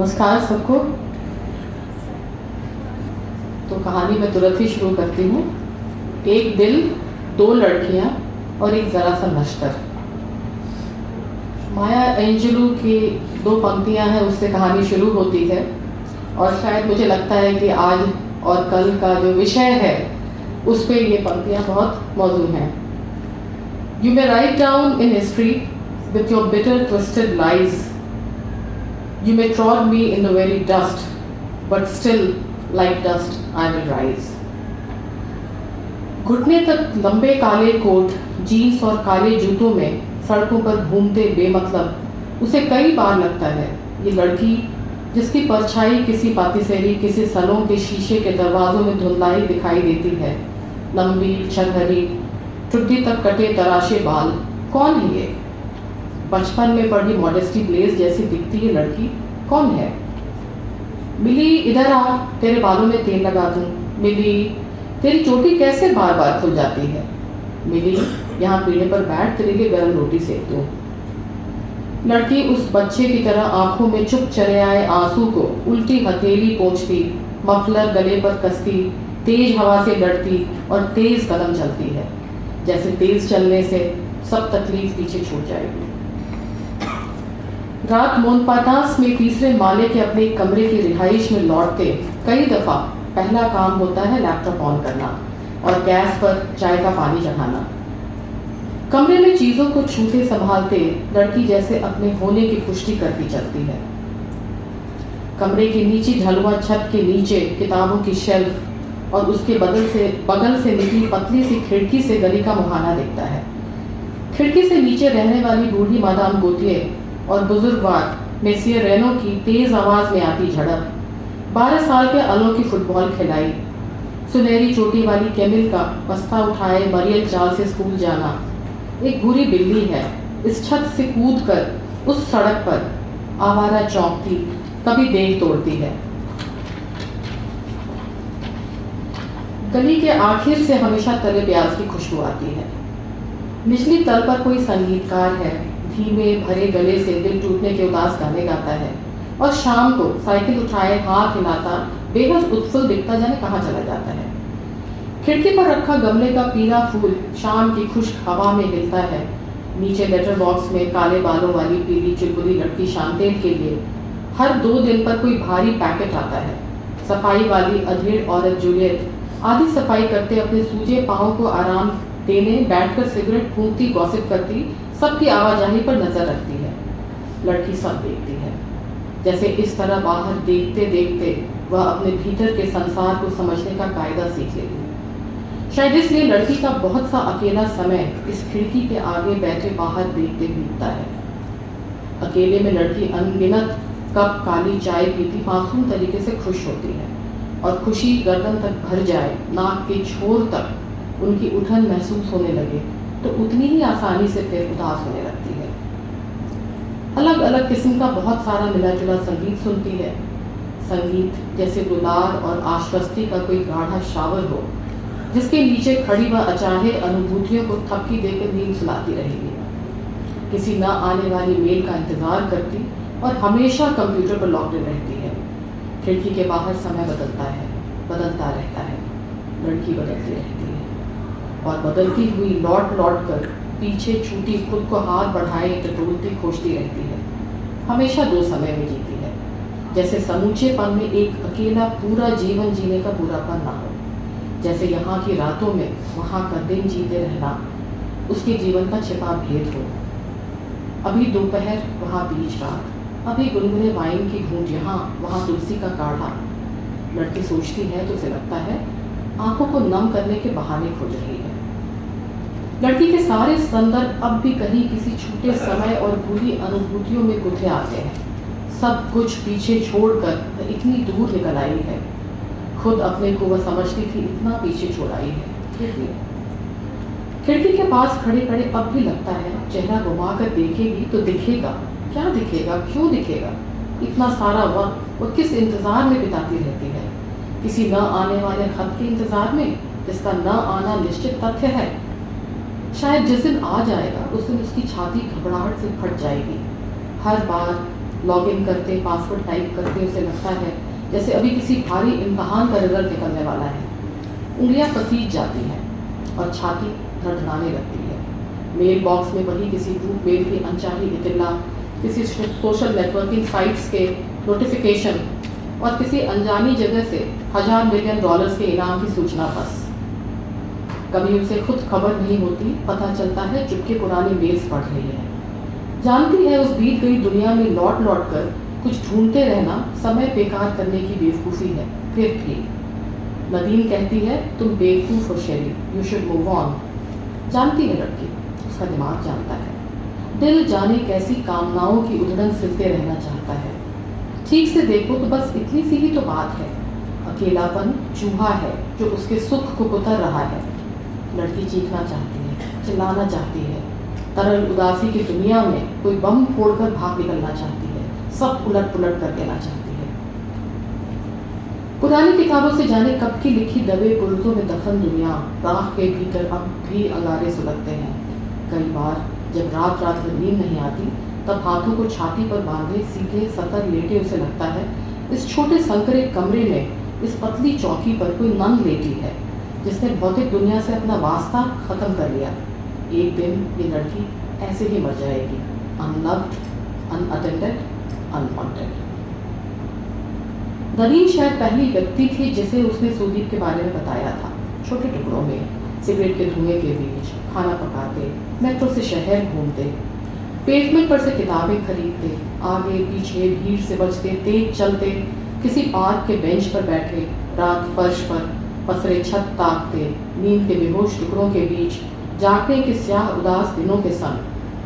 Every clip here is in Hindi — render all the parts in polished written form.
नमस्कार सबको। तो कहानी मैं तुरंत ही शुरू करती हूँ। एक दिल, दो लड़कियाँ और एक ज़रा सा नश्तर। माया एंजेलू की दो पंक्तियाँ हैं, उससे कहानी शुरू होती है और शायद मुझे लगता है कि आज और कल का जो विषय है उस पे ये पंक्तियाँ बहुत मौजूद हैं। You may write down in history with your bitter twisted lies. You may trod me in the very dust, but still like dust I will rise. घुटने तक लंबे काले कोट, जीन्स और काले जूतों में सड़कों पर घूमते बेमतलब उसे कई बार लगता है ये लड़की जिसकी परछाई किसी पातिसेरी, किसी सलों के शीशे के दरवाजों में धुंधलाई दिखाई देती है, लंबी छरहरी ठुड्डी तक कटे तराशे बाल, कौन है ये? बचपन में पढ़ी मॉडेस्टी ब्लेज जैसी दिखती है लड़की, कौन है? मिली इधर आ, तेरे बालों में तेल लगा दूं। मिली तेरी चोटी कैसे बार बार खुल जाती है। मिली यहाँ पीढ़े पर बैठ, तेरे लिए गर्म रोटी सेक दूं। लड़की उस बच्चे की तरह आंखों में चुप चले आए आंसू को उल्टी हथेली पोंछती, मफलर गले पर कसती, तेज हवा से लड़ती और तेज कदम चलती है, जैसे तेज चलने से सब तकलीफ पीछे छूट जाएगी। रात मोनपाटास में तीसरे माले के अपने कमरे की रिहाइश में लौटते कई दफा पहला काम होता है लैपटॉप ऑन करना और गैस पर चाय का पानी चढ़ाना। कमरे में चीजों को छूते संभालते लड़की जैसे अपने होने की पुष्टि करती चलती है। कमरे की नीची ढलुआ छत के नीचे किताबों की शेल्फ और उसके बगल से निकली पतली सी खिड़की से गली का मुहाना दिखता है। खिड़की से नीचे रहने वाली बूढ़ी मादाम गोतिये और बुजुर्गवार मेसियर रेनो की तेज आवाज में आती झड़प, 12 साल के अलो की फुटबॉल खिलाई, सुनहरी चोटी वाली कैमिल का बस्ता उठाए मरियल चाल से स्कूल जाना। एक भूरी बिल्ली है इस छत से कूद कर उस सड़क पर आवारा चौंकती, कभी देख तोड़ती है। गली के आखिर से हमेशा तले प्याज की खुशबू आती है। निचली तल पर कोई संगीतकार है, धीमे भरे गले से दिल टूटने के उदास गाने गाता है और शाम को साइकिल उठाए हाथ हिलाता बेहद उत्फुल्ल दिखता जाने कहाँ चला जाता है। खिड़की पर रखा गमले का पीला फूल शाम की खुश्क हवा में हिलता है। नीचे लेटर बॉक्स में काले बालों वाली पीली चुलबुली लड़की शांतेल के लिए हर 2 दिन पर कोई भारी पैकेट आता है। सफाई वाली अधेड़ औरत जूलियट आधी सफाई करते अपने सूजे पाँव को आराम देने बैठकर सिगरेट फूंकती, गॉसिप करती, सबकी आवाजाही पर नजर रखती है। लड़की सब देखती है, जैसे इस तरह बाहर देखते देखते वह अपने भीतर के संसार को समझने का कायदा सीख लेगी। शायद इसलिए लड़की का बहुत सा अकेला समय इस खिड़की के आगे बैठे बाहर देखते बीतता है। अकेले में लड़की अनगिनत कप काली चाय पीती मासूम तरीके से खुश होती है और खुशी गर्दन तक भर जाए, नाक के छोर तक उनकी उठन महसूस होने लगे तो उतनी ही आसानी से फिर उदास होने लगती है। अलग अलग किस्म का बहुत सारा मिला जुला संगीत सुनती है। संगीत जैसे दुलार और आश्वस्ति का कोई गाढ़ा शावर हो जिसके नीचे खड़ी वह अचाहे अनुभूतियों को थपकी देकर नींद सुलाती रहेगी। किसी न आने वाली मेल का इंतजार करती और हमेशा कंप्यूटर पर लॉक्ड रहती है। खिड़की के बाहर समय बदलता रहता है, लड़की बदलती रहती है और बदलती हुई लौट कर पीछे छूटी खुद को हाथ बढ़ाए टटोलती खोजती रहती है। हमेशा 2 समय में जीती है, जैसे समूचेपन में एक अकेला पूरा जीवन जीने का बुरापन ना हो, जैसे यहाँ की रातों में वहाँ का दिन जीते रहना उसके जीवन का छिपा भेद हो। अभी दोपहर, वहाँ बीच रात, अभी गुनगुने वाइन की गूंज यहाँ, वहाँ तुलसी का काढ़ा। लड़की सोचती है तो उसे लगता है आंखों को नम करने के बहाने खोज रही है। लड़की के सारे संदर्भ अब भी कहीं किसी छूटे समय और बुरी अनुभूतियों में गुथे आते हैं। सब कुछ पीछे छोड़कर वह इतनी दूर निकल आई है। खुद अपने को वह समझती थी इतना पीछे छोड़ आई है, फिर भी खिड़की के पास खड़े खड़े अब भी लगता है चेहरा घुमा कर देखेगी तो दिखेगा, क्या दिखेगा, क्यों दिखेगा। इतना सारा वक्त वो किस इंतजार में बिताती रहती है? किसी न आने वाले खत के इंतजार में जिसका न आना निश्चित तथ्य है। शायद जिस दिन आ जाएगा उस दिन उसकी छाती घबराहट से फट जाएगी। हर बार लॉगिन करते, पासवर्ड टाइप करते उसे लगता है जैसे अभी किसी भारी इम्तहान का रिजल्ट निकलने वाला है। उंगलियां पसीज जाती हैं और छाती धड़धड़ाने लगती है। मेल बॉक्स में वही किसी ग्रुप मेल की अनचाही इतला, किसी सोशल नेटवर्किंग साइट्स के नोटिफिकेशन और किसी अनजानी जगह से $1000 मिलियन के इनाम की सूचना बस। कभी उसे खुद खबर नहीं होती, पता चलता है चुपके पुरानी मेल्स पढ़ रही है। जानती है उस बीत गई दुनिया में लौट लौट कर कुछ ढूंढते रहना समय बेकार करने की बेवकूफ़ी है। फिर भी नदीम कहती है तुम बेवकूफ़ हो शेरी, यू शुड मूव ऑन। जानती है लड़की, उसका दिमाग जानता है। दिल जाने कैसी कामनाओं की उधड़न सिलते रहना चाहता है। ठीक से देखो तो बस इतनी सी ही तो बात है। अकेलापन चूहा है जो उसके सुख को कुतर रहा है। लड़की चीखना चाहती है, चिल्लाना चाहती है, तरल उदासी की दुनिया में कोई बम फोड़कर भाग निकलना चाहती है, सब उलट पुलट कर देना चाहती है। पुरानी किताबों से जाने कब की लिखी दबे पुरुषों में दफन दुनिया, राख के भीतर अब भी अंगारे सुलगते हैं। कई बार जब रात रात में नींद नहीं आती तब हाथों को छाती पर बांधे सीधे सतर लेटे उसे लगता है इस छोटे संकरे कमरे में, इस पतली चौकी पर कोई नंग लेटी है जिसने भौतिक दुनिया से अपना वास्ता खत्म कर लिया। एक दिन ये लड़की ऐसे ही मर जाएगी, अनलव्ड, अनअटेंडेड, अनवांटेड। नदीम शायद पहली व्यक्ति थी जिसे उसने सुदीप के बारे में बताया था। छोटे टुकड़ों में, सिगरेट के धुएं के बीच, खाना पकाते, मेट्रो से शहर घूमते, पेवमेंट पर से किताबें खरीदते, आगे पीछे भीड़ से बचते, तेज चलते, किसी पार्क के बेंच पर बैठे, रात फर्श पर पसरे छत ताकते, नींद के बेहोश टुकड़ों के बीच, जागने के स्याह उदास दिनों के संग,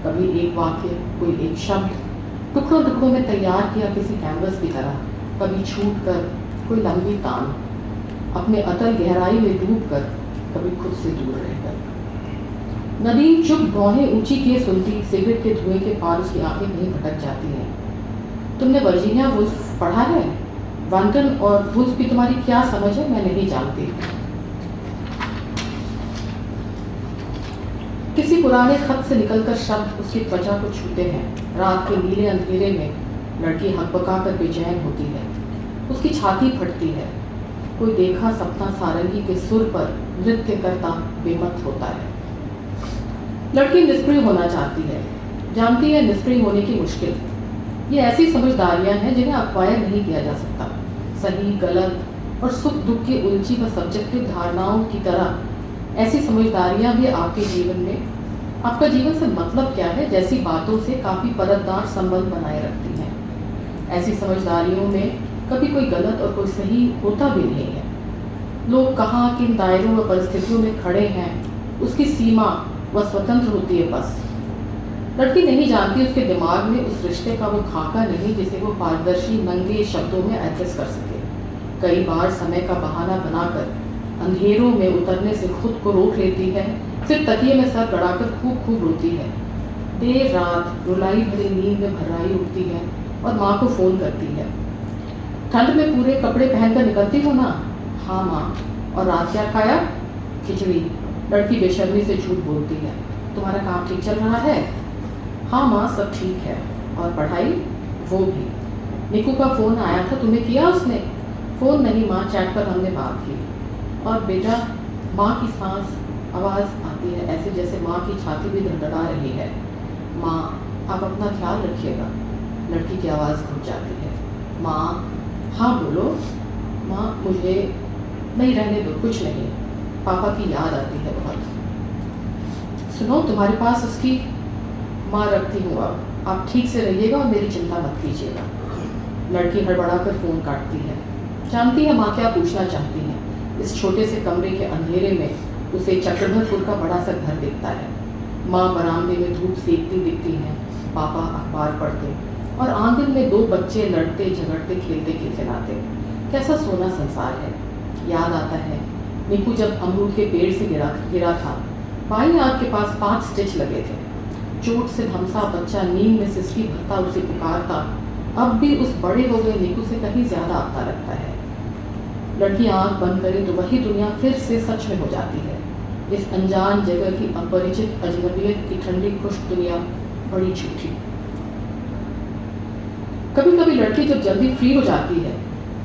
कभी एक वाक्य, कोई एक शब्द, टुकड़ों टुकड़ों में तैयार किया किसी कैनवस की तरह, कभी छूट कर कोई लंबी तान, अपने अतल गहराई में डूब कर, कभी खुद से दूर रहकर। नदीम चुप भौहें ऊंची किए सुनती, सिगरेट के धुएं के पार उसकी आंखें कहीं भटक जाती हैं। तुमने वर्जीनिया वुल्फ पढ़ा है? वांटन और वुल्फ की तुम्हारी क्या समझ है? मैं नहीं जानती। किसी पुराने खत से निकलकर शब्द उसकी त्वचा को छूते हैं। रात के नीले अंधेरे में लड़की हकबका कर बेचैन होती है, उसकी छाती फटती है। कोई देखा सपना सारंगी के सुर पर नृत्य करता बेमत होता है। लड़की निष्क्रिय होना चाहती है, जानती है निष्क्रिय होने की मुश्किल। ये ऐसी समझदारियां हैं जिन्हें अक्वायर नहीं किया जा सकता। सही गलत और सुख दुख की उलझी व सब्जेक्टिव धारणाओं की तरह ऐसी समझदारियां भी आपके जीवन में, आपका जीवन से मतलब क्या है जैसी बातों से काफ़ी परतदार संबंध बनाए रखती हैं। ऐसी समझदारियों में कभी कोई गलत और कोई सही होता भी नहीं है। लोग कहाँ किन दायरों व परिस्थितियों में खड़े हैं, उसकी सीमा वह स्वतंत्र होती है। बस लड़की नहीं जानती उसके दिमाग में उस रिश्ते का वो खाका नहीं जिसे वो पारदर्शी नंगे शब्दों में एड्रेस कर सके। कई बार समय का बहाना बनाकर अंधेरों में उतरने से खुद को रोक लेती है, फिर तकिए में सर गड़ाकर खूब खूब रोती है। देर रात रुलाई भरी नींद में भर्राई उठती है और माँ को फ़ोन करती है। ठंड में पूरे कपड़े पहनकर निकलती हो ना? हाँ माँ। और रात क्या खाया? खिचड़ी। लड़की बेशर्मी से झूठ बोलती है। तुम्हारा काम ठीक चल रहा है? हाँ माँ, सब ठीक है। और पढ़ाई? वो भी। निकू का फ़ोन आया था, तुम्हें किया उसने? फ़ोन नहीं माँ, चैट पर हमने बात की। और बेटा? माँ की सांस आवाज़ आती है ऐसे जैसे माँ की छाती भी धड़धड़ा रही है। माँ, आप अपना ख्याल रखिएगा। लड़की की आवाज़ घुट जाती है। माँ, हाँ बोलो। माँ, मुझे नहीं, रहने दो, कुछ नहीं। पापा की याद आती है बहुत। सुनो, तुम्हारे पास उसकी माँ रखती हूँ अब। आप ठीक से रहिएगा और मेरी चिंता मत कीजिएगा। लड़की हड़बड़ाकर फ़ोन काटती है। जानती है माँ क्या पूछना चाहती है। इस छोटे से कमरे के अंधेरे में उसे चक्रधरपुर का बड़ा सा घर दिखता है। माँ बरामदे में धूप सेकती दिखती हैं, पापा अखबार पढ़ते और आंगन में दो बच्चे लड़ते झगड़ते खेलते खिलखिलाते। कैसा सोना संसार है। याद आता है निकू जब अमरूद के पेड़ से गिरा था, बाईं आँख के पास 5 स्टिच लगे थे। चोट से धमसा बच्चा नींद में सिसकी भरता उसे पुकारता अब भी उस बड़े हो गए निकू से कहीं ज़्यादा आता लगता है। लड़की आँख बंद करे तो वही दुनिया फिर से सच में हो जाती है। इस अनजान जगह की अपरिचित अजनबियत की ठंडी खुश्क दुनिया बड़ी झूठी। कभी कभी लड़की जब जल्दी फ्री हो जाती है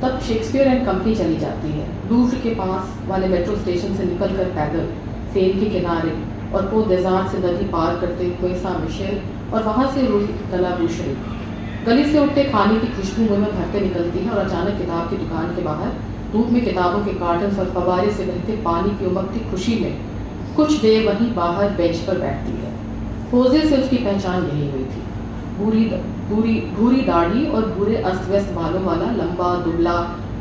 तब शेक्सपियर एंड कंपनी चली जाती है। लूव्र के पास वाले मेट्रो स्टेशन से निकलकर पैदल सेन के किनारे और पो डेजार्ट से नदी पार करते हुए सा मिशेल और वहाँ से रूई दला बुशरी। गली से उठते खाने की खुशबू मुंह में भरते निकलती है और अचानक किताब की दुकान के बाहर धूप में किताबों के कार्टन और फवारे से बहते पानी की उमकती खुशी में कुछ देर वहीं बाहर बेंच पर बैठती है। होजे से उसकी पहचान यही हुई थी। भूरी दाढ़ी और भूरे अस्त व्यस्त बालों वाला लंबा दुबला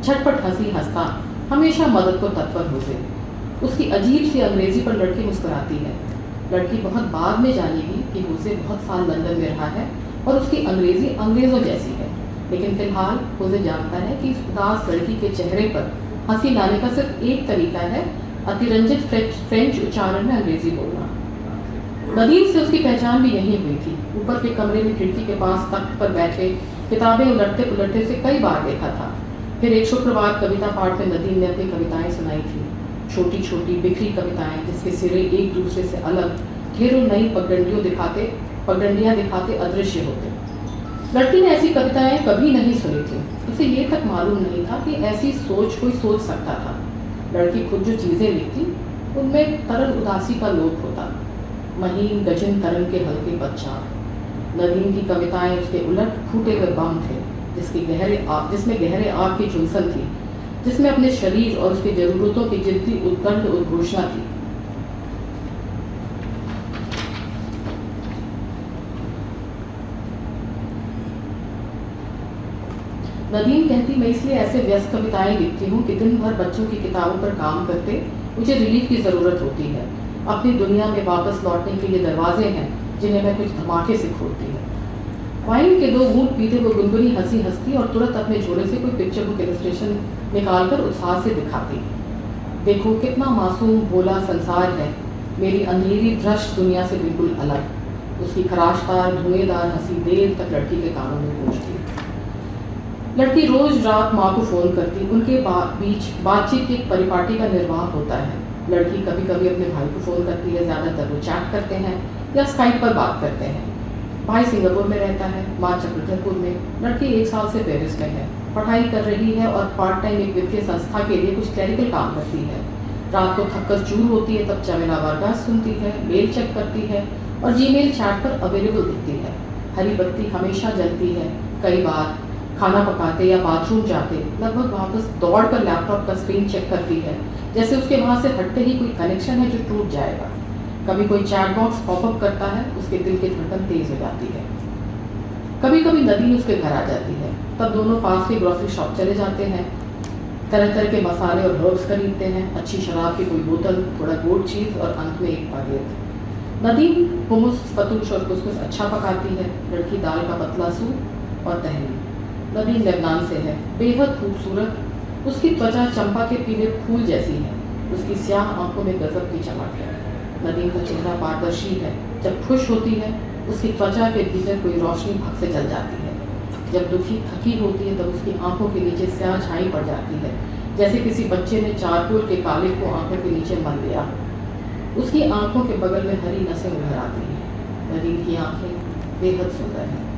झटपट हंसी हंसता हमेशा मदद को तत्पर होजे। उसकी अजीब सी अंग्रेजी पर लड़की मुस्कुराती है। लड़की बहुत बाद में जानेगी कि होजे बहुत साल लंदन में रहा है और उसकी अंग्रेजी अंग्रेजों जैसी है, लेकिन फिलहाल होजे जानता है कि इस उदास लड़की के चेहरे पर हंसी लाने का सिर्फ एक तरीका है, अतिरंजित फ्रेंच उच्चारण में अंग्रेजी बोलना। नदीम से उसकी पहचान भी यही हुई थी। ऊपर के कमरे में खिड़की के पास तख्त पर बैठे किताबें उलटते पुलटते से कई बार देखा था। फिर एक शुक्रवार कविता पाठ में नदीम ने अपनी कविताएं सुनाई थी, छोटी छोटी बिखरी कविताएं जिसके सिरे एक दूसरे से अलग ढेरों नई पगडंडियां दिखाते अदृश्य होते। लड़की ने ऐसी कविताएं कभी नहीं सुनी थी। उसे ये तक मालूम नहीं था कि ऐसी सोच कोई सोच सकता था। लड़की खुद जो चीजें लिखती उनमें तरल उदासी का लोप होता, महीन गजन तरंग के हल्के पदचार। नदीम की कविताएं उसके उलट फूटे हुए बम थे जिसमें गहरे आग की झुलसन थी, जिसमें अपने शरीर और उसकी जरूरतों की जिद्दी उद्दंड उद्घोषणा थी। नदीम कहती, मैं इसलिए ऐसे व्यस्त कविताएं लिखती हूँ कि दिन भर बच्चों की किताबों पर काम करते मुझे रिलीफ की ज़रूरत होती है। अपनी दुनिया में वापस लौटने के लिए दरवाजे हैं जिन्हें मैं कुछ धमाके से खोलती हूँ। वाइन के 2 घूंट पीते वो गुनगुनी हंसी हंसती और तुरंत अपने झोले से कोई पिक्चर बुक इलस्ट्रेशन निकालकर उत्साह से दिखाती। देखो कितना मासूम भोला संसार है, मेरी अंधेरी भ्रष्ट दुनिया से बिल्कुल अलग। उसकी खराशदार धुएंदार हंसी देर तक लड़की के कानों में गूंजती। लड़की रोज रात माँ को फोन करती, उनके बीच बातचीत की एक परिपाटी का निर्वाह होता है। लड़की कभी कभी अपने भाई को फोन करती है, ज़्यादातर वो चैट करते हैं या स्काइप पर बात करते हैं। भाई सिंगापुर में रहता है, माँ चक्रधरपुर में। लड़की 1 साल से पेरिस में है, पढ़ाई कर रही है और पार्ट टाइम एक वित्तीय संस्था के लिए कुछ क्लरिकल काम करती है। रात को थककर चूर होती है तब चमेला वारदास सुनती है, मेल चेक करती है और जीमेल चैट पर अवेलेबल दिखती है। हरी बत्ती हमेशा जलती है। कई बार खाना पकाते या बाथरूम जाते लगभग वापस दौड़ कर लैपटॉप का स्क्रीन चेक करती है, जैसे उसके वहाँ से हटते ही कोई कनेक्शन है जो टूट जाएगा। कभी कोई चैट बॉक्स पॉपअप करता है, उसके दिल की धड़कन तेज हो जाती है। कभी कभी नदीम उसके घर आ जाती है, तब दोनों पास के ग्रोसरी शॉप चले जाते हैं, तरह तरह के मसाले और हर्ब्स खरीदते हैं, अच्छी शराब की कोई बोतल, थोड़ा गोट चीज़ और अंत में एक बागेट। नदीम हुमुस, फतूश और कुछ अच्छा पकाती है। लड़की दाल का पतला सूप और तहरी। नदीम लेबनान से है, बेहद खूबसूरत। उसकी त्वचा चंपा के पीले फूल जैसी है, उसकी स्याह आंखों में गजब की चमक है। नदीम का चेहरा पारदर्शी है। जब खुश होती है उसकी त्वचा के भीतर कोई रोशनी भग से जल जाती है। जब दुखी थकी होती है तब उसकी आंखों के नीचे स्याह छाई पड़ जाती है, जैसे किसी बच्चे ने चारकोल के काले को आंखों के नीचे मल लिया। उसकी आंखों के बगल में हरी नसें उभर आती हैं। नदीम की आंखें बेहद सुंदर हैं।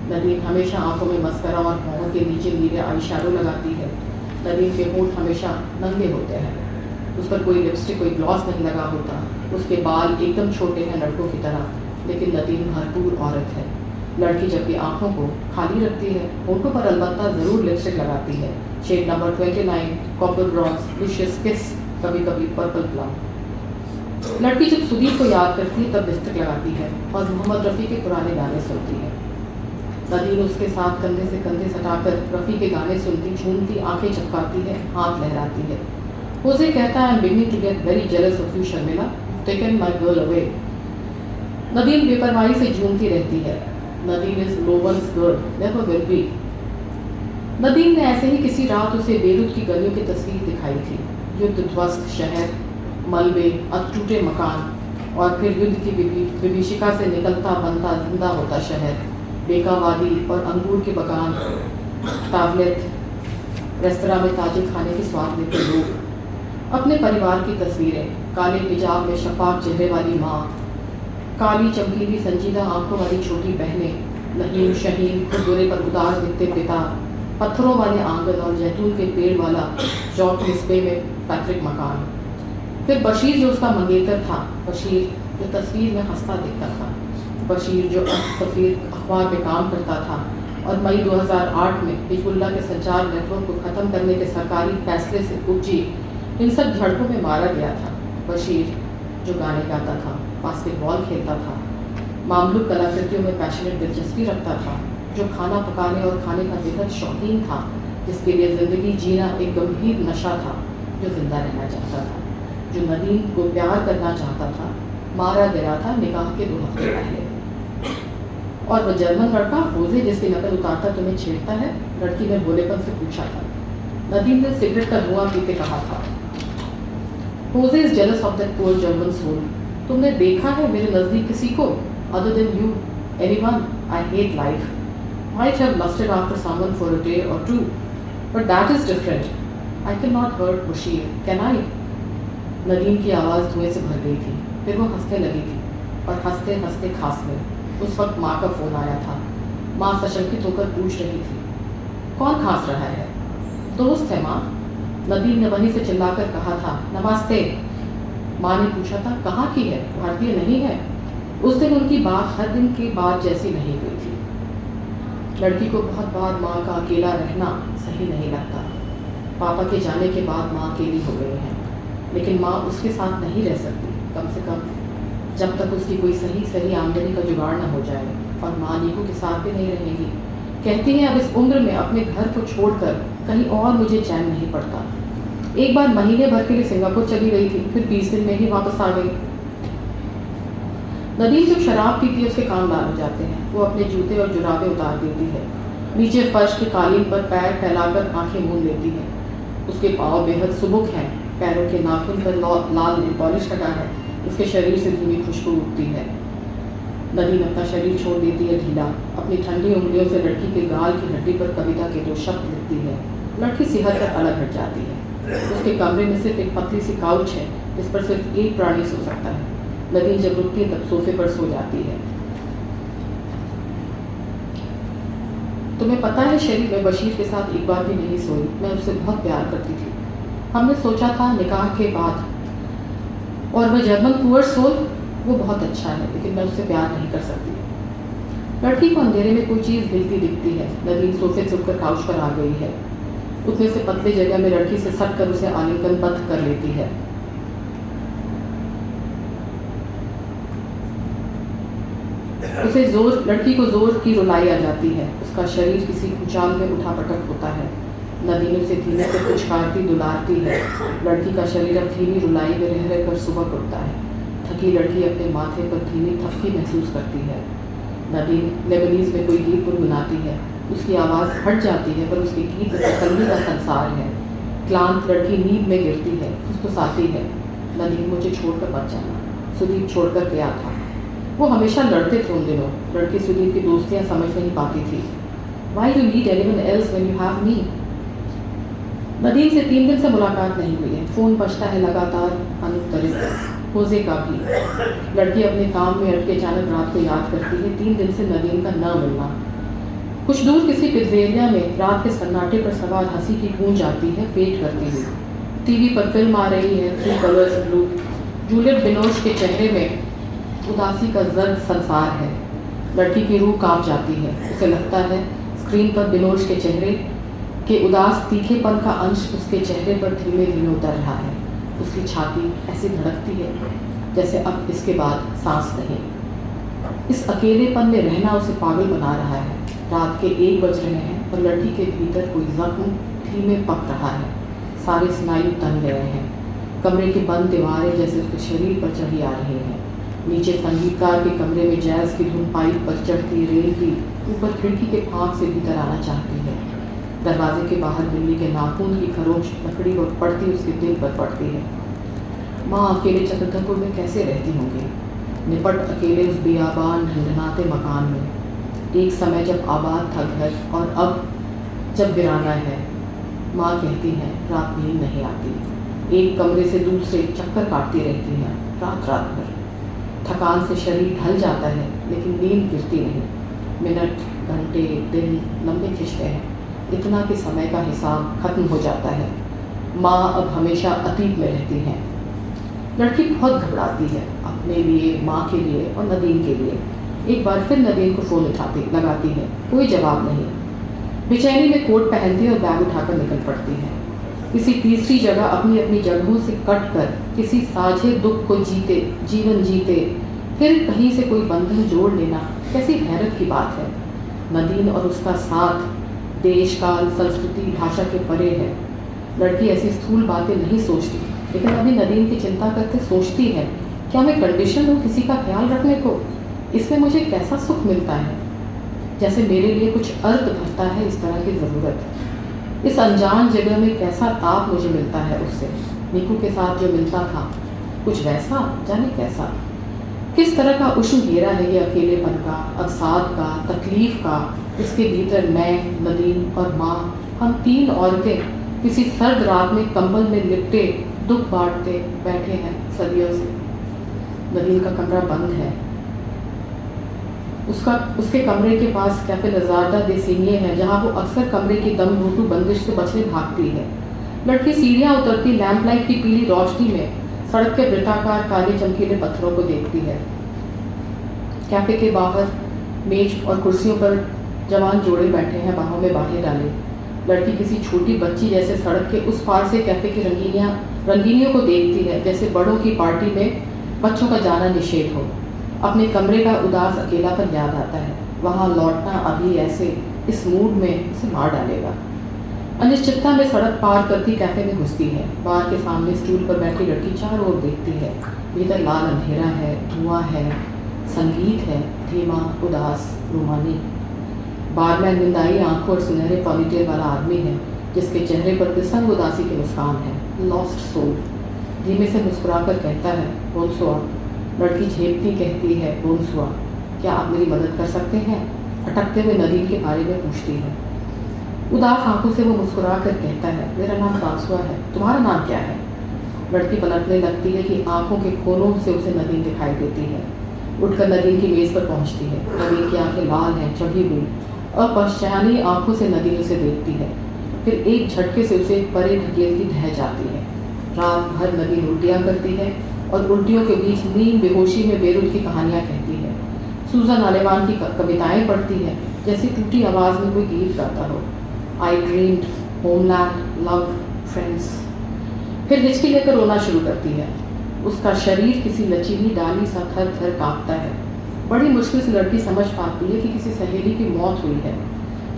नदीम हमेशा आंखों में मस्करा और होंठों के नीचे नीले आई शैडो लगाती है। नदीम के होंठ हमेशा नंगे होते हैं, उस पर कोई लिपस्टिक कोई ग्लॉस नहीं लगा होता। उसके बाल एकदम छोटे हैं लड़कों की तरह, लेकिन नदीम भरपूर औरत है। लड़की जबकि आंखों को खाली रखती है, होंठों पर अलबत्ता ज़रूर लिपस्टिक लगाती है। Shade number 29, copper bronze, vicious kiss, कभी कभी पर्पल प्लम। लड़की जब सुदीप को याद करती है तब लिपस्टिक लगाती है और मोहम्मद रफ़ी के पुराने गाने सुनती है। नदीम उसके साथ कंधे से कंधे सटाकर रफ़ी के गाने सुनती, झूमती, आंखें चपकाती है, हाथ लहराती है। होजे कहता है, I am beginning to get very jealous of you Sharmila, taken my girl away. Nadeem बेपरवाही से झूमती रहती है। Nadeem is no one's girl, never will be. Nadeem ने ऐसे ही किसी रात उसे बेरूत की गलियों की तस्वीर दिखाई थी। युद्ध ध्वस्त शहर, मलबे, टूटे मकान और फिर युद्ध की विभीषिका से निकलता बनता जिंदा होता शहर, बेकावादी और अंगूर के बगान, टावलेट, रेस्तरां में ताजे खाने के स्वाद लेते लोग, अपने परिवार की तस्वीरें, काले हिजाब में शफाफ चेहरे वाली माँ, काली चमकीली संजीदा आंखों वाली छोटी बहनें, नहीम शहीन, खुरदुरे पर उदार दिखते पिता, पत्थरों वाले आंगन और जैतून के पेड़ वाला जॉक मिसबे में पैतृक मकान। फिर बशीर जो उसका मंगेतर था, बशीर जो तस्वीर में हंसता दिखता था, बशीर जो सफ़ीर अखबार में काम करता था और मई 2008 में हिजबुल्लाह के संचार नेटवर्क को ख़त्म करने के सरकारी फैसले से उपजी हिंसक झड़पों में मारा गया था। बशीर जो गाने गाता था, बास्केटबॉल खेलता था, मामलूक कलाकृतियों में पैशनेट दिलचस्पी रखता था, जो खाना पकाने और खाने का बेहद शौकीन था, जिसके लिए ज़िंदगी जीना एक गंभीर नशा था, जो जिंदा रहना चाहता था, जो नदीम को प्यार करना चाहता था, मारा गया था निकाह के 2 हफ्ते पहले। और वह जर्मन लड़का होजे जिसकी नकल उतारता तुम्हें छेड़ता है, लड़की ने भोलेपन से पूछा था। नदीम ने सिगरेट का धुआं पीते कहा था, Jose is jealous of that poor German soul. तुमने देखा है मेरे नज़दीक किसी को? Other than you, anyone? I hate life. Might have lusted after someone for a day or two, but that is different. I cannot hurt Bashir, can I? Nadeem की आवाज़ धुएं से भर गई थी। फिर वो हंसने लगी थी और हंसते हंसते खांस में। उस वक्त माँ का फ़ोन आया था। माँ सशंकित होकर पूछ रही थी, कौन खांस रहा है? दोस्त है माँ। नदीम ने वहीं से चिल्लाकर कहा था, नमस्ते। माँ ने पूछा था, कहाँ की है? भारतीय नहीं है? उस दिन उनकी बात हर दिन की बात जैसी नहीं हुई थी। लड़की को बहुत बार माँ का अकेला रहना सही नहीं लगता। पापा के जाने के बाद माँ अकेली हो गई है, लेकिन माँ उसके साथ नहीं रह सकती, कम से कम जब तक उसकी कोई सही आमदनी का जुगाड़ न हो जाए। और माँ नीकू के साथ भी नहीं रहेगी। कहती है अब इस उम्र में अपने घर को छोड़कर कहीं और मुझे चैन नहीं पड़ता। एक बार महीने भर के लिए सिंगापुर चली गई थी, फिर 20 दिन में ही वापस आ गई। नदीम जब शराब पीती है उसके कान लाल हो जाते हैं। वो अपने जूते और जुराबे उतार देती है, नीचे फर्श के कालीन पर पैर फैलाकर आंखें मूंद लेती है। उसके पाँव बेहद सुबुक हैं, पैरों के नाखून पर लाल नेल पॉलिश लगा है। उसके शरीर से धीमी खुशबू उठती है। नदीम अपना शरीर छोड़ देती है ढीला, अपनी ठंडी उंगलियों से लड़की के गाल की हड्डी पर कविता के 2 शब्द लिखती है। लड़की सिहर कर अलग हट जाती है। उसके कमरे में सिर्फ एक पतली सी काउच है जिस पर सिर्फ एक प्राणी सो सकता है। नदीम जब उठती है तब सोफे पर सो जाती है। तुम्हें पता है शरीर में बशीर के साथ एक बार भी नहीं सोई। मैं उससे बहुत प्यार करती थी। हमने सोचा था निकाह के बाद। और वह जर्मन पुअर सोल, वो बहुत अच्छा है, लेकिन मैं उससे प्यार नहीं कर सकती। लड़की को अंधेरे में कोई चीज़ हिलती दिखती है। नदीम सोफे से उठकर काउच पर आ गई है। उतने से पतले जगह में लड़की से सट कर उसे आलिंगनबद्ध कर लेती है। लड़की को जोर की रुलाई आ जाती है। उसका शरीर किसी उछाल में उठापटक होता है। नदीम उसे धीमे से पुचकारती दुलारती है। लड़की का शरीर अब धीमी रुलाई में रह रहकर सुबह उठता है। थकी लड़की अपने माथे पर धीमी थपकी महसूस करती है। नदीम लेबनीज में कोई गीत गुनगुनाती है। उसकी आवाज़ हट जाती है, पर उसके गीत तसल्ली का संसार है। क्लांत लड़की नींद में गिरती है, फुसफुसाती है, नदीम मुझे छोड़कर मत जाना, सुदीप छोड़कर गया था। वो हमेशा लड़ते थे उन दिनों। लड़की सुदीप की दोस्तियाँ समझ नहीं पाती थी। Why you need anyone else when you have me? Nadeem से 3 दिन से मुलाकात नहीं हुई है। फ़ोन बजता है लगातार, अनुत्तरित। होजे का भी। लड़की अपने काम में अटके अचानक रात को याद करती है 3 दिन से नदीम का न मिलना। कुछ दूर किसी पिज्जेरिया में रात के सन्नाटे पर सवार हंसी की गूंज आती है, फेट करती हुई। टीवी पर फिल्म आ रही है, 3 कलर्स ब्लू। जूलियट बिनोश के चेहरे में उदासी का जर्द संसार है। लड़की की रूह कांप जाती है। उसे लगता है स्क्रीन पर बिनोश के चेहरे के उदास तीखेपन का अंश उसके चेहरे पर धीमे धीमे उतर रहा है। उसकी छाती ऐसी धड़कती है जैसे अब इसके बाद सांस नहीं। इस अकेलेपन में रहना उसे पागल बना रहा है। रात के 1 बज रहे हैं और लड़की के भीतर कोई जख्म धीमे पक रहा है। सारे स्नायु तन गए हैं। कमरे की बंद दीवारें जैसे उसके शरीर पर चढ़ी आ रही हैं। नीचे संगीतकार के कमरे में जैज़ की धुन पाइप पर चढ़ती रेलती ऊपर खिड़की के फाँक से भीतर आना चाहती है। दरवाजे के बाहर बिल्ली के नाखून की खरोंच लकड़ी पर पड़ती उसके दिल पर पड़ती है। माँ अकेले चक्रधरपुर में कैसे रहती होंगी, निपट अकेले उस बियाबान ढंढनाते मकान में। एक समय जब आबाद था घर और अब जब वीराना है। माँ कहती है रात नींद नहीं आती। एक कमरे से दूसरे चक्कर काटती रहती है रात रात भर। थकान से शरीर ढल जाता है लेकिन नींद गिरती नहीं। मिनट घंटे दिन लंबे खिंचते हैं, इतना कि समय का हिसाब खत्म हो जाता है। माँ अब हमेशा अतीत में रहती हैं। लड़की बहुत घबराती है, अपने लिए, माँ के लिए और नदीम के लिए। एक बार फिर नदीम को फ़ोन लगाती है, कोई जवाब नहीं। बेचैनी में कोट पहनती है और बैग उठाकर निकल पड़ती है। किसी तीसरी जगह अपनी अपनी जगहों से कट कर किसी साझे दुख को जीवन जीते फिर कहीं से कोई बंधन जोड़ लेना कैसी हैरत की बात है। नदीम और उसका साथ देश काल संस्कृति भाषा के परे है। लड़की ऐसी स्थूल बातें नहीं सोचती, लेकिन अभी नदीम की चिंता करते सोचती है, क्या मैं कंडीशन हूँ किसी का ख्याल रखने को? इसमें मुझे कैसा सुख मिलता है, जैसे मेरे लिए कुछ अर्थ भरता है इस तरह की ज़रूरत। इस अनजान जगह में कैसा ताप मुझे मिलता है उससे। नीकू के साथ जो मिलता था कुछ वैसा, जाने कैसा। किस तरह का उष्ण घेरा है ये अकेलेपन का, अवसाद का, तकलीफ का। इसके भीतर मैं, नदीम और माँ, हम तीन औरतें किसी सर्द रात में कंबल में लिपटे दुख बांटते बैठे हैं सदियों से। नदीम का कमरा बंद है। उसके कमरे के पास कैफे नज़ारदा दे सीनिये है, जहाँ वो अक्सर कमरे की दम घूटू बंदिश से बचने भागती है। लड़की सीढ़ियाँ उतरती लैंप लाइट की पीली रोशनी में सड़क के वृत्ताकार काले चमकीले पत्थरों को देखती है। कैफे के बाहर मेज और कुर्सियों पर जवान जोड़े बैठे हैं, बाहों में बाहें डाले। लड़की किसी छोटी बच्ची जैसे सड़क के उस पार से कैफे की रंगीनियों को देखती है, जैसे बड़ों की पार्टी में बच्चों का जाना निषेध हो। अपने कमरे का उदास अकेलापन याद आता है। वहाँ लौटना अभी ऐसे इस मूड में उसे मार डालेगा। अनिश्चितता में सड़क पार करती कैफे में घुसती है। बार के सामने स्टूल पर बैठी लड़की चारों ओर देखती है। भीतर लाल अंधेरा है, धुआं है, संगीत है, धीमा, उदास, रूमानी। बार में निंदाई आंखों और सुनहरे पॉनीटेल वाला आदमी है, जिसके चेहरे पर प्रसंग उदासी की मुस्कान है। Lost soul. धीमे से मुस्कुराकर कहता है, बोनसुआ। लड़की झेपती कहती है, बोनसुआ, क्या आप मेरी मदद कर सकते हैं? अटकते हुए नदीम के बारे में पूछती है। उदास आंखों से वो मुस्कुरा कर कहता है, मेरा नाम फ्रांसुआ है, तुम्हारा नाम क्या है? लड़की पलटने लगती है कि आंखों के कोनों से उसे नदीम दिखाई देती है। उठकर नदीम की मेज़ पर पहुंचती है। नदीम की आंखें लाल हैं, चढ़ी हुई, अपहचानी आंखों से नदीम उसे देखती है। फिर एक झटके से उसे परे ढकेलती ढह जाती है। रात भर नदीम उल्टियाँ करती है और उल्टियों के बीच नींद बेहोशी में बेरुद की कहानियाँ कहती है। सूजन आलेमान की कविताएं पढ़ती है, जैसे टूटी आवाज़ में कोई गीत गाता हो। I dreamed, homeland, love, friends। फिर हिचकी लेकर रोना शुरू करती है। उसका शरीर किसी लचीली डाली सा थर थर कांपता है। बड़ी मुश्किल से लड़की समझ पाती है कि किसी सहेली की मौत हुई है।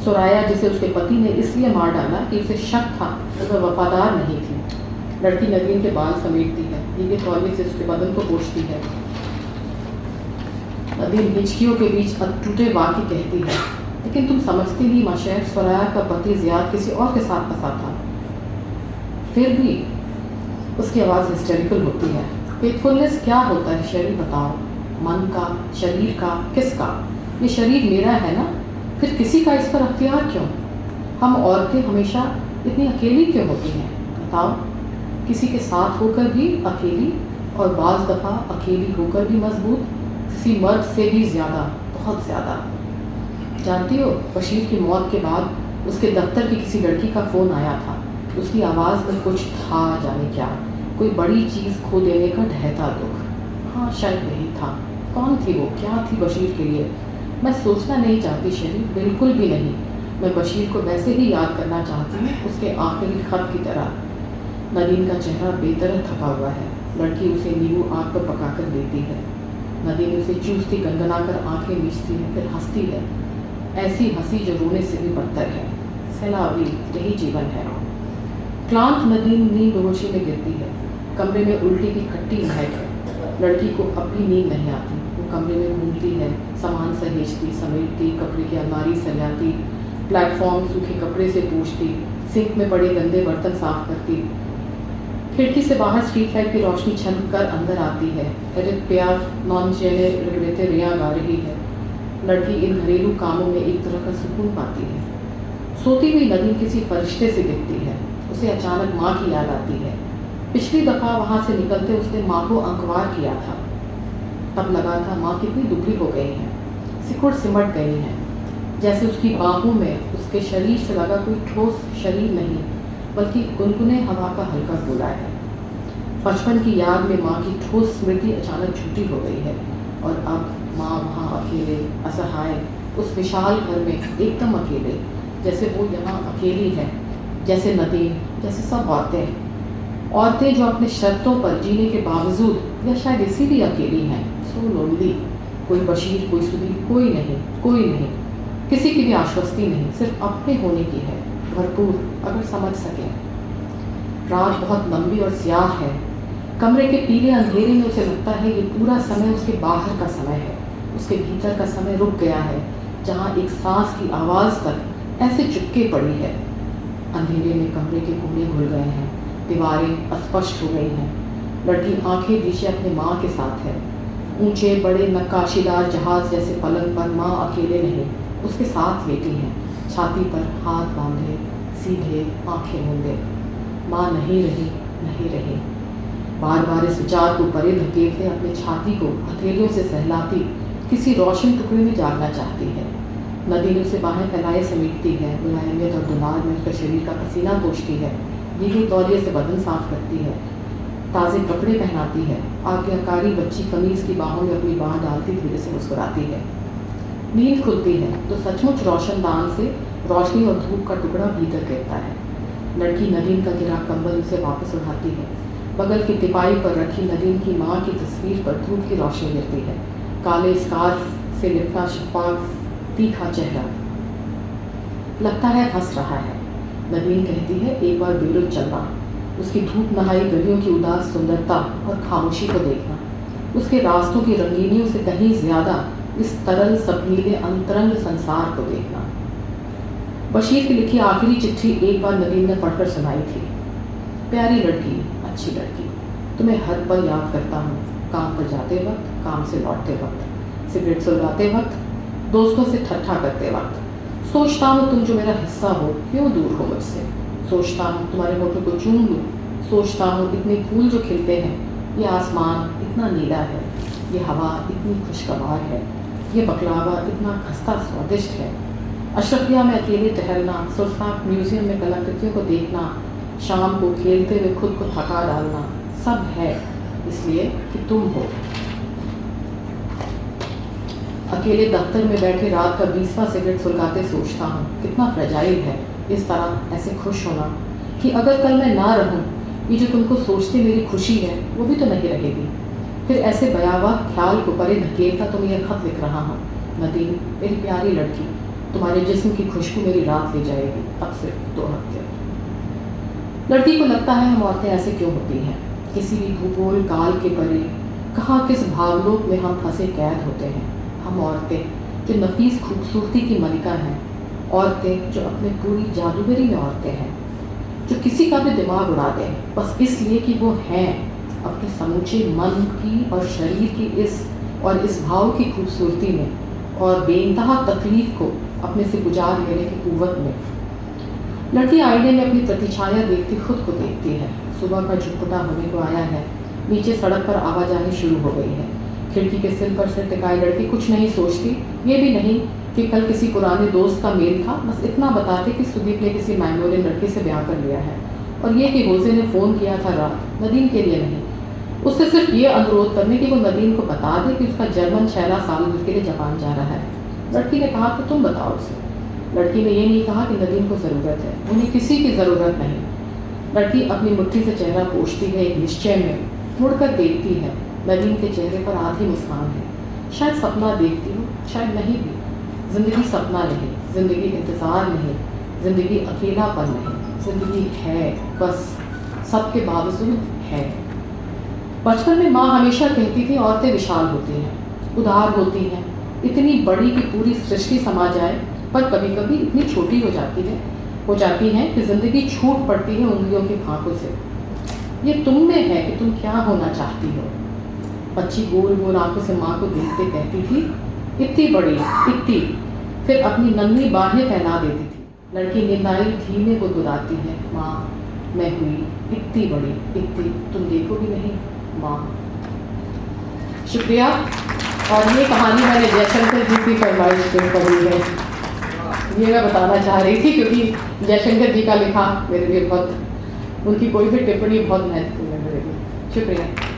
सुराया, जिसे उसके पति ने इसलिए मार डाला कि उसे शक था कि वह वफादार नहीं थी। लड़की नदीम के बाल समेटती है, भीगे तौलिए से उसके बदन को पोंछती है। नदीम हिचकियों के बीच टूटे वाक्य कहती है, लेकिन तुम समझती नहीं माशेर, सुराया का पति ज़ियाद किसी और के साथ फंसा था। फिर भी उसकी आवाज़ हिस्टेरिकल होती है। फेथफुलनेस क्या होता है शेरी, बताओ? मन का, शरीर का, किसका? ये शरीर मेरा है ना, फिर किसी का इस पर अख्तियार क्यों? हम औरतें हमेशा इतनी अकेली क्यों होती हैं, बताओ? किसी के साथ होकर भी अकेली और बाज़ दफ़ा अकेली होकर भी मजबूत, किसी मर्द से भी ज़्यादा, बहुत ज़्यादा। जानती हो, बशीर की मौत के बाद उसके दफ्तर की किसी लड़की का फ़ोन आया था। उसकी आवाज़ में कुछ था, जाने क्या, कोई बड़ी चीज़ खो देने का ढहता दुख। हाँ, शायद यही था। कौन थी वो, क्या थी बशीर के लिए? मैं सोचना नहीं चाहती शेरी, बिल्कुल भी नहीं। मैं बशीर को वैसे ही याद करना चाहती हूँ, उसके आखिरी खत की तरह। नदीम का चेहरा बेतरह थका हुआ है। लड़की उसे नींबू आग पर पकाकर देती है। नदीम उसे चूसती गनगनाकर आंखें मीचती है, फिर हंसती है, ऐसी हंसी जो रोने से भी बदतर है। सैलावी, यही जीवन है। क्लांत नदीम नींद बेहोशी में गिरती है। कमरे में उल्टी की खट्टी महक है। लड़की को अब भी नींद नहीं आती। वो कमरे में घूमती है, सामान सहेजती, समेटती, कपड़े की अलमारी सजाती, प्लेटफॉर्म सूखे कपड़े से पोंछती, सिंक में पड़े गंदे बर्तन साफ करती। खिड़की से बाहर स्ट्रीट लाइट की रोशनी छलक कर अंदर आती है। एडिथ पियाफ नॉन जेने रिग्रेटे रिया गा रही है। लड़की इन घरेलू कामों में एक तरह का सुकून पाती है। सोती हुई नदीम किसी फरिश्ते से दिखती है। उसे अचानक माँ की याद आती है। पिछली दफ़ा वहाँ से निकलते उसने माँ को अंकवार किया था। तब लगा था माँ कितनी दुबली हो गई हैं, सिकुड़ सिमट गई हैं, जैसे उसकी बाहों में उसके शरीर से लगा कोई ठोस शरीर नहीं, बल्कि गुनगुने हवा का हल्का गोला है। बचपन की याद में माँ की ठोस स्मृति अचानक छूटी हो गई है, और अब माँ वहाँ अकेले, असहाय, उस विशाल घर में एकदम अकेले, जैसे वो यहाँ अकेली है, जैसे नदीम, जैसे सब औरतें जो अपने शर्तों पर जीने के बावजूद, या शायद इसीलिए अकेली हैं, सो लोनली। कोई बशीर, कोई सुधीर, कोई नहीं, किसी की भी आश्वस्ति नहीं, सिर्फ अपने होने की है, भरपूर, अगर समझ सकें। रात बहुत लंबी और स्याह है। कमरे के पीले अंधेरे में उसे लगता है ये पूरा समय उसके बाहर का समय है, उसके भीतर का समय रुक गया है, जहाँ एक सांस की आवाज़ तक ऐसे चुपके पड़ी है। अंधेरे में कमरे के कोने घुल गए हैं, दीवारें अस्पष्ट हो गई हैं। लड़की आंखें दीशे अपने माँ के साथ है। ऊंचे बड़े नक्काशीदार जहाज जैसे पलंग पर माँ अकेले नहीं, उसके साथ लेटी है, छाती पर हाथ बांधे, सीधे, आंखें मूंदे। माँ नहीं रही। बार बार इस विचार को परे धकेलते अपनी छाती को हथेलियों से सहलाती किसी रोशन टुकड़े में जागना चाहती है। नदी उसे बाहें फैलाए समेटती है, मुलायमियत और दुलार में उसके शरीर का पसीना पोंछती है, गीले तौलिए से बदन साफ करती है, ताज़े कपड़े पहनाती है, आज्ञाकारी बच्ची कमीज़ की बाहों में अपनी बाह डालती धीरे से मुस्कुराती है। नींद खुलती है तो सचमुच रोशनदान से रोशनी और धूप का टुकड़ा भीतर गिरता है। लड़की नदीम का गिरा कंबल उसे वापस उठाती है। बगल की तिपाई पर रखी नदीम की माँ की तस्वीर पर धूप की रोशनी गिरती है। काले स्कार्फ से लिपटा शफाफ तीखा चेहरा, लगता है हंस रहा है। नदीम कहती है, एक बार बेरुख चलना, उसकी धूप नहाई गलियों की उदास सुंदरता और खामोशी को देखना, उसके रास्तों की रंगीनियों से कहीं ज्यादा इस तरल सपनीले अंतरंग संसार को देखना। बशीर की लिखी आखिरी चिट्ठी एक बार नदीम ने पढ़कर सुनाई थी। प्यारी लड़की, अच्छी लड़की, तुम्हें हर पल याद करता हूँ। काम पर जाते वक्त, काम से लौटते वक्त, सिगरेट सुलगाते वक्त, दोस्तों से ठट्ठा करते वक्त। सोचता हूँ तुम जो मेरा हिस्सा हो क्यों दूर हो मुझसे। सोचता हूँ तुम्हारे होठों को चूम लूँ। सोचता हूँ इतने फूल जो खिलते हैं, ये आसमान इतना नीला है, ये हवा इतनी खुशगवार है, ये बकलावा इतना खस्ता स्वादिष्ट है। अशरफिया में अकेले टहलना, सुल्तान म्यूजियम में कलाकृतियों को देखना, शाम को खेलते हुए खुद को थका डालना, सब है इसलिए कि तुम हो। अकेले दफ्तर में बैठे रात का 20वां सिगरेट सुलगाते सोचता हूँ कितना फ्रेजाइल है इस तरह ऐसे खुश होना, कि अगर कल मैं ना रहूँ, ये जो तुमको सोचते मेरी खुशी है वो भी तो नहीं रहेगी। फिर ऐसे भयावह ख्याल को परे धकेलता तुम्हें यह खत लिख रहा हूँ। नदीम, मेरी प्यारी लड़की, तुम्हारे जिस्म की खुशबू मेरी रात ले जाएगी, अब से 2 हफ्ते। लड़की को लगता है हम औरतें ऐसे क्यों होती हैं, किसी भी भूगोल काल के परे कहाँ किस भावलोक में हम फंसे कैद होते हैं। हम औरतें जो नफीस खूबसूरती की मलिका हैं, औरतें जो अपने पूरी जादूगरी में औरतें हैं, जो किसी का भी दिमाग उड़ा दें बस इसलिए कि वो हैं अपने समूचे मन की और शरीर की इस भाव की खूबसूरती में और बेइंतहा तकलीफ को अपने से गुजार लेने की कुव्वत में। लड़की आईने में अपनी प्रतिछाया देखती खुद को देखती है। सुबह का झुटपुटा होने को आया है, नीचे सड़क पर आवाजाही शुरू हो गई है। खिड़की के सिर पर सिर टिकाए लड़की कुछ नहीं सोचती, ये भी नहीं कि कल किसी पुराने दोस्त का मेल था, बस इतना बताते कि सुदीप ने किसी मैंगोलियन लड़की से ब्याह कर लिया है, और ये कि होजे ने फ़ोन किया था रात, नदीम के लिए नहीं, उससे सिर्फ ये अनुरोध करने कि वो नदीम को बता दे कि उसका जर्मन छैला साल भर के लिए जापान जा रहा है। लड़की ने कहा कि तुम बताओ उसे। लड़की ने ये नहीं कहा कि नदीम को ज़रूरत है, उन्हें किसी की ज़रूरत नहीं। लड़की अपनी मुट्ठी से चेहरा पोंछती है, एक निश्चय में मुड़कर देखती है। नदीम के चेहरे पर आधी मुस्कान है, शायद सपना देखती हो, शायद नहीं भी। जिंदगी सपना नहीं, जिंदगी इंतज़ार नहीं, जिंदगी अकेलापन नहीं, जिंदगी है, बस सबके बावजूद है। बचपन में माँ हमेशा कहती थी औरतें विशाल होती हैं, उदार होती हैं, इतनी बड़ी कि पूरी सृष्टि समा जाए, पर कभी कभी इतनी छोटी हो जाती हैं कि ज़िंदगी छूट पड़ती है उंगलियों के फांकों से। ये तुम में है कि तुम क्या होना चाहती हो। बच्ची गोल गोल आंखों से माँ को देखते कहती थी, इतनी बड़ी, इतनी, फिर अपनी नन्ही बाहें फैला देती थी। लड़की निंदाई धीमे गुदगुदाती है, माँ मैं हुई इतनी बड़ी, इतनी, तुम देखोगी नहीं माँ। शुक्रिया। और ये कहानी मैंने जयशंकर जी की फरमाइश पे पढ़ी है। ये मैं बताना चाह रही थी, क्योंकि जयशंकर जी का लिखा मेरे लिए बहुत, उनकी कोई भी टिप्पणी बहुत महत्वपूर्ण है मेरे लिए। शुक्रिया।